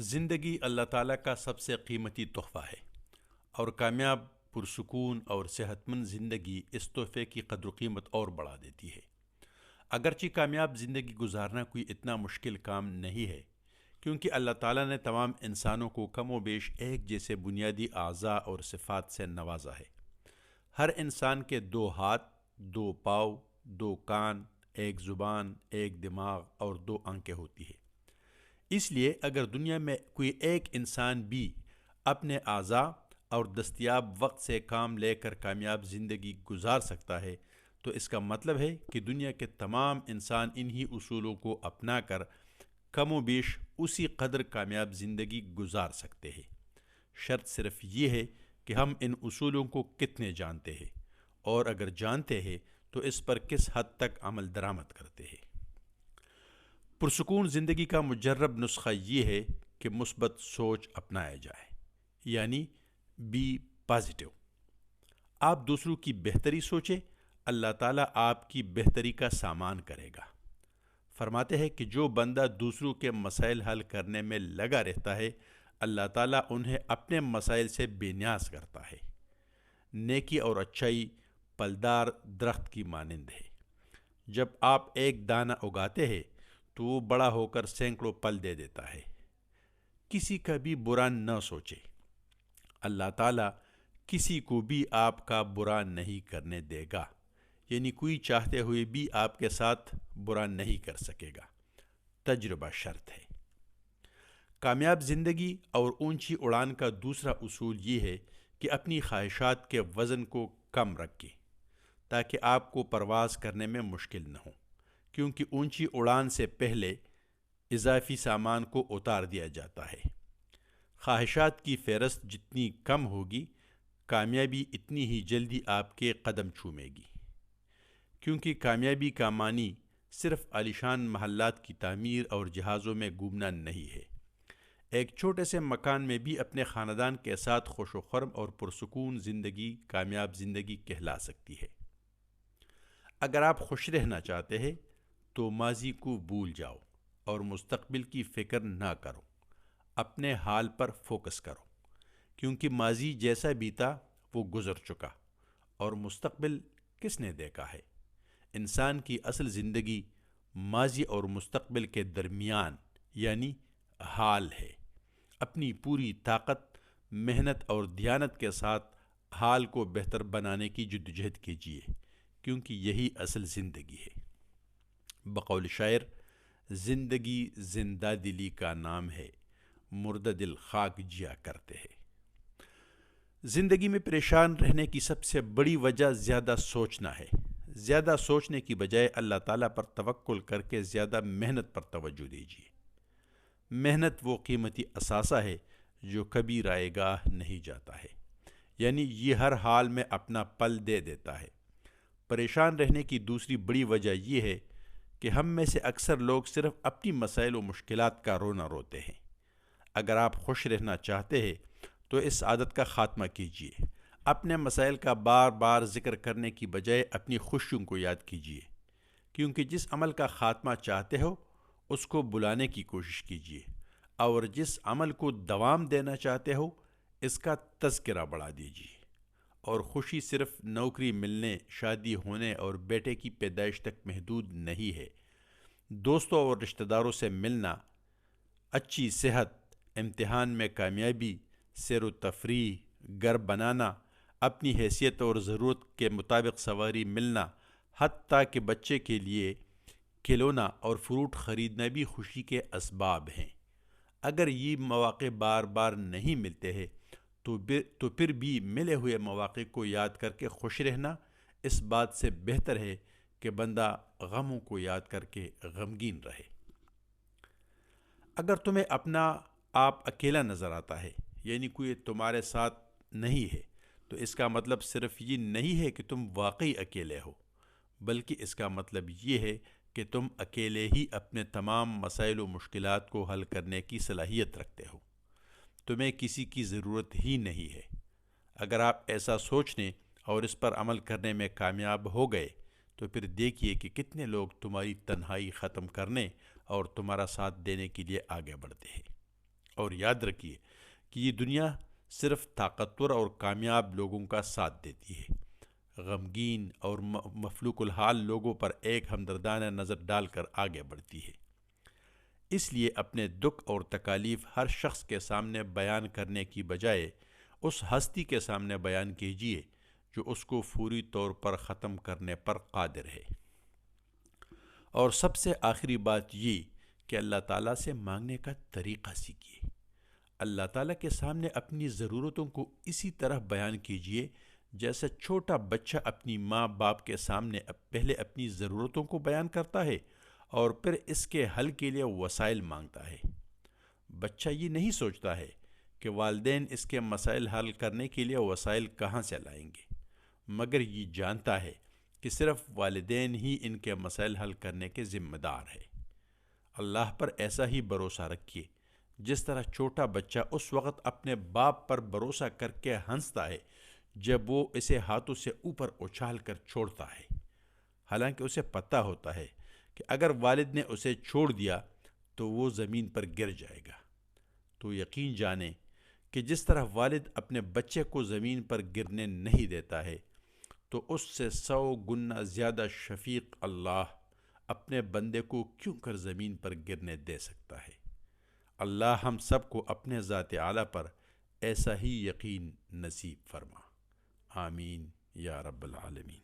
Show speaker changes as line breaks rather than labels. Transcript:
زندگی اللہ تعالیٰ کا سب سے قیمتی تحفہ ہے اور کامیاب پرسکون اور صحت مند زندگی اس تحفے کی قدر و قیمت اور بڑھا دیتی ہے۔ اگرچہ کامیاب زندگی گزارنا کوئی اتنا مشکل کام نہیں ہے، کیونکہ اللہ تعالیٰ نے تمام انسانوں کو کم و بیش ایک جیسے بنیادی اعضاء اور صفات سے نوازا ہے۔ ہر انسان کے 2 ہاتھ، 2 پاؤں، 2 کان، ایک زبان، ایک دماغ اور 2 آنکھیں ہوتی ہیں۔ اس لیے اگر دنیا میں کوئی ایک انسان بھی اپنے اعضاء اور دستیاب وقت سے کام لے کر کامیاب زندگی گزار سکتا ہے تو اس کا مطلب ہے کہ دنیا کے تمام انسان انہی اصولوں کو اپنا کر کم و بیش اسی قدر کامیاب زندگی گزار سکتے ہیں۔ شرط صرف یہ ہے کہ ہم ان اصولوں کو کتنے جانتے ہیں، اور اگر جانتے ہیں تو اس پر کس حد تک عمل درآمد کرتے ہیں۔ پرسکون زندگی کا مجرب نسخہ یہ ہے کہ مثبت سوچ اپنایا جائے، یعنی بی پازیٹیو۔ آپ دوسروں کی بہتری سوچیں، اللہ تعالیٰ آپ کی بہتری کا سامان کرے گا۔ فرماتے ہیں کہ جو بندہ دوسروں کے مسائل حل کرنے میں لگا رہتا ہے، اللہ تعالیٰ انہیں اپنے مسائل سے بے نیاز کرتا ہے۔ نیکی اور اچھائی پلدار درخت کی مانند ہے۔ جب آپ ایک دانہ اگاتے ہیں تو وہ بڑا ہو کر سینکڑوں پل دے دیتا ہے۔ کسی کا بھی برا نہ سوچے، اللہ تعالیٰ کسی کو بھی آپ کا برا نہیں کرنے دے گا، یعنی کوئی چاہتے ہوئے بھی آپ کے ساتھ برا نہیں کر سکے گا۔ تجربہ شرط ہے۔ کامیاب زندگی اور اونچی اڑان کا دوسرا اصول یہ ہے کہ اپنی خواہشات کے وزن کو کم رکھیں تاکہ آپ کو پرواز کرنے میں مشکل نہ ہو، کیونکہ اونچی اڑان سے پہلے اضافی سامان کو اتار دیا جاتا ہے۔ خواہشات کی فہرست جتنی کم ہوگی، کامیابی اتنی ہی جلدی آپ کے قدم چومے گی، کیونکہ کامیابی کا معنی صرف عالیشان محلات کی تعمیر اور جہازوں میں گھومنا نہیں ہے۔ ایک چھوٹے سے مکان میں بھی اپنے خاندان کے ساتھ خوش و خرم اور پرسکون زندگی کامیاب زندگی کہلا سکتی ہے۔ اگر آپ خوش رہنا چاہتے ہیں تو ماضی کو بھول جاؤ اور مستقبل کی فکر نہ کرو، اپنے حال پر فوکس کرو، کیونکہ ماضی جیسا بیتا وہ گزر چکا، اور مستقبل کس نے دیکھا ہے۔ انسان کی اصل زندگی ماضی اور مستقبل کے درمیان یعنی حال ہے۔ اپنی پوری طاقت، محنت اور دیانت کے ساتھ حال کو بہتر بنانے کی جدوجہد کیجیے، کیونکہ یہی اصل زندگی ہے۔ بقول شاعر، زندگی زندہ دلی کا نام ہے، مردہ دل خاک جیا کرتے ہیں۔ زندگی میں پریشان رہنے کی سب سے بڑی وجہ زیادہ سوچنا ہے۔ زیادہ سوچنے کی بجائے اللہ تعالیٰ پر توکل کر کے زیادہ محنت پر توجہ دیجیے۔ محنت وہ قیمتی اثاثہ ہے جو کبھی رائے گاہ نہیں جاتا ہے، یعنی یہ ہر حال میں اپنا پل دے دیتا ہے۔ پریشان رہنے کی دوسری بڑی وجہ یہ ہے کہ ہم میں سے اکثر لوگ صرف اپنی مسائل و مشکلات کا رونا روتے ہیں۔ اگر آپ خوش رہنا چاہتے ہیں تو اس عادت کا خاتمہ کیجیے۔ اپنے مسائل کا بار بار ذکر کرنے کی بجائے اپنی خوشیوں کو یاد کیجیے، کیونکہ جس عمل کا خاتمہ چاہتے ہو اس کو بلانے کی کوشش کیجیے، اور جس عمل کو دوام دینا چاہتے ہو اس کا تذکرہ بڑھا دیجیے۔ اور خوشی صرف نوکری ملنے، شادی ہونے اور بیٹے کی پیدائش تک محدود نہیں ہے۔ دوستوں اور رشتہ داروں سے ملنا، اچھی صحت، امتحان میں کامیابی، سیر و تفریح، گھر بنانا، اپنی حیثیت اور ضرورت کے مطابق سواری ملنا، حتیٰ کہ بچے کے لیے کھلونا اور فروٹ خریدنا بھی خوشی کے اسباب ہیں۔ اگر یہ مواقع بار بار نہیں ملتے ہیں تو پھر بھی ملے ہوئے مواقع کو یاد کر کے خوش رہنا اس بات سے بہتر ہے کہ بندہ غموں کو یاد کر کے غمگین رہے۔ اگر تمہیں اپنا آپ اکیلا نظر آتا ہے، یعنی کوئی تمہارے ساتھ نہیں ہے، تو اس کا مطلب صرف یہ نہیں ہے کہ تم واقعی اکیلے ہو، بلکہ اس کا مطلب یہ ہے کہ تم اکیلے ہی اپنے تمام مسائل و مشکلات کو حل کرنے کی صلاحیت رکھتے ہو۔ تمہیں کسی کی ضرورت ہی نہیں ہے۔ اگر آپ ایسا سوچنے اور اس پر عمل کرنے میں کامیاب ہو گئے تو پھر دیکھیے کہ کتنے لوگ تمہاری تنہائی ختم کرنے اور تمہارا ساتھ دینے کے لیے آگے بڑھتے ہیں۔ اور یاد رکھیے کہ یہ دنیا صرف طاقتور اور کامیاب لوگوں کا ساتھ دیتی ہے، غمگین اور مفلوق الحال لوگوں پر ایک ہمدردانہ نظر ڈال کر آگے بڑھتی ہے۔ اس لیے اپنے دکھ اور تکالیف ہر شخص کے سامنے بیان کرنے کی بجائے اس ہستی کے سامنے بیان کیجیے جو اس کو فوری طور پر ختم کرنے پر قادر ہے۔ اور سب سے آخری بات یہ کہ اللہ تعالیٰ سے مانگنے کا طریقہ سیکھیے۔ اللہ تعالیٰ کے سامنے اپنی ضرورتوں کو اسی طرح بیان کیجیے جیسے چھوٹا بچہ اپنی ماں باپ کے سامنے پہلے اپنی ضرورتوں کو بیان کرتا ہے اور پھر اس کے حل کے لیے وسائل مانگتا ہے۔ بچہ یہ نہیں سوچتا ہے کہ والدین اس کے مسائل حل کرنے کے لیے وسائل کہاں سے لائیں گے، مگر یہ جانتا ہے کہ صرف والدین ہی ان کے مسائل حل کرنے کے ذمہ دار ہے۔ اللہ پر ایسا ہی بھروسہ رکھیے جس طرح چھوٹا بچہ اس وقت اپنے باپ پر بھروسہ کر کے ہنستا ہے جب وہ اسے ہاتھوں سے اوپر اچھال کر چھوڑتا ہے، حالانکہ اسے پتہ ہوتا ہے کہ اگر والد نے اسے چھوڑ دیا تو وہ زمین پر گر جائے گا۔ تو یقین جانیں کہ جس طرح والد اپنے بچے کو زمین پر گرنے نہیں دیتا ہے، تو اس سے 100 گنا زیادہ شفیق اللہ اپنے بندے کو کیوں کر زمین پر گرنے دے سکتا ہے۔ اللہ ہم سب کو اپنے ذات اعلیٰ پر ایسا ہی یقین نصیب فرما۔ آمین یا رب العالمین۔